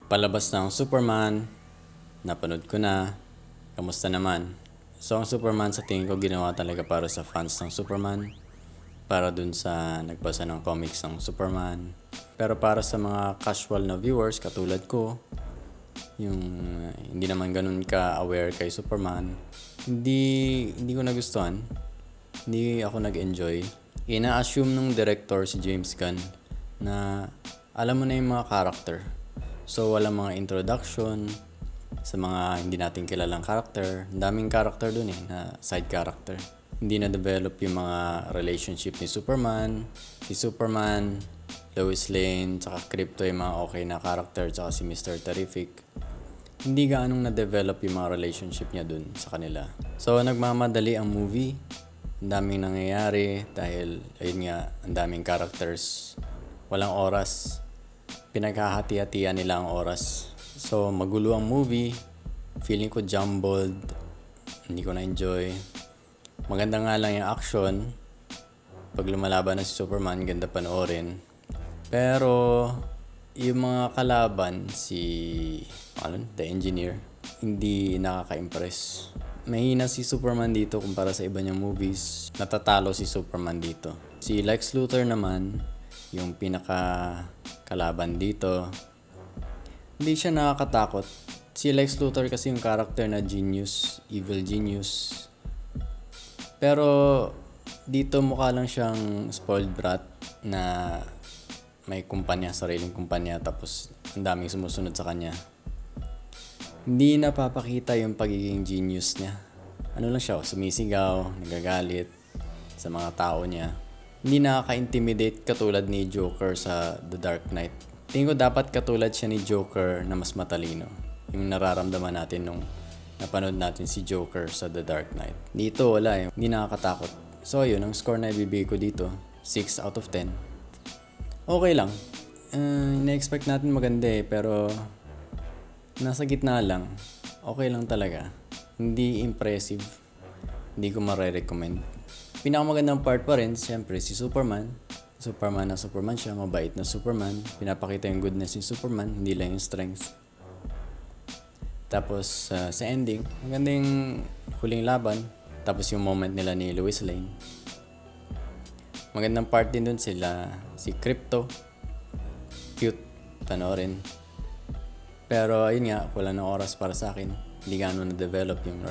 Palabas ng Superman, napanood ko na. Kamusta naman? So ang Superman sa tingin ko ginawa talaga para sa fans ng Superman. Para dun sa nagbasa ng comics ng Superman. Pero para sa mga casual na viewers katulad ko, yung hindi naman ganun ka-aware kay Superman, hindi ko nagustuhan. Hindi ako nag-enjoy. Ina-assume nung director si James Gunn na alam mo na yung mga character. So walang mga introduction sa mga hindi natin kilalang character. Ang daming character dun na side character. Hindi na-develop yung mga relationship ni Superman, Lois Lane, tsaka Krypto yung mga okay na character, tsaka si Mr. Terrific. Hindi gaanong na-develop yung mga relationship niya dun sa kanila. So nagmamadali ang movie. Ang daming nangyayari dahil ayun nga, ang daming characters. Walang oras. Pinaghahati-hatian nila ang oras. So magulo ang movie. Feeling ko jumbled. Hindi ko na-enjoy. Maganda nga lang yung action. Pag lumalaban na si Superman, ganda panoorin. Pero yung mga kalaban, The Engineer, hindi nakaka-impress. Mahina si Superman dito kumpara sa iba niyang movies. Natatalo si Superman dito. Si Lex Luthor naman, yung pinaka kalaban dito, hindi siya nakakatakot. Si Lex Luthor kasi yung character na genius, evil genius. Pero dito mukha lang siyang spoiled brat na may kumpanya, sariling kumpanya, tapos ang daming sumusunod sa kanya. Hindi napapakita yung pagiging genius niya. Ano lang siya, sumisigaw, nagagalit sa mga tao niya. Hindi nakaka-intimidate katulad ni Joker sa The Dark Knight. Tingin ko dapat katulad siya ni Joker na mas matalino. Yung nararamdaman natin nung napanood natin si Joker sa The Dark Knight. Dito wala hindi nakakatakot. So yun, ang score na ibibigay ko dito, 6 out of 10. Okay lang. Na-expect natin maganda pero nasa gitna lang. Okay lang talaga. Hindi impressive. Hindi ko mare-recommend. Pinakamagandang part pa rin, siyempre, si Superman. Superman na Superman siya, mabait na Superman. Pinapakita yung goodness ni Superman, hindi lang yung strength. Tapos sa ending, maganda yung huling laban. Tapos yung moment nila ni Lois Lane. Magandang part din dun sila, si Krypto. Cute, panoorin. Pero ayun nga, wala na oras para sa akin. Hindi gano'n na-develop yung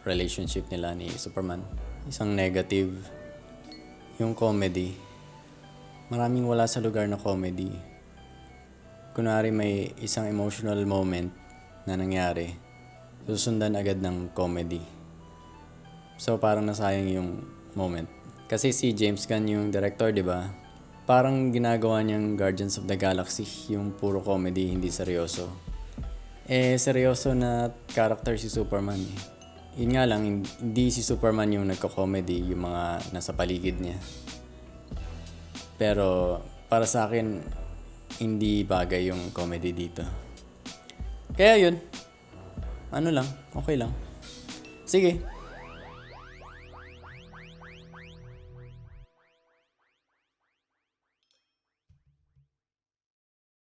relationship nila ni Superman. Isang negative, yung comedy. Maraming wala sa lugar na comedy. Kunwari may isang emotional moment na nangyari, susundan agad ng comedy. So parang nasayang yung moment. Kasi si James Gunn yung director, di ba? Parang ginagawa niyang Guardians of the Galaxy, yung puro comedy, hindi seryoso. Seryoso na character si Superman eh. Yun nga lang, hindi si Superman yung nagko-comedy, yung mga nasa paligid niya. Pero para sa akin, hindi bagay yung comedy dito. Kaya yun, ano lang, okay lang. Sige,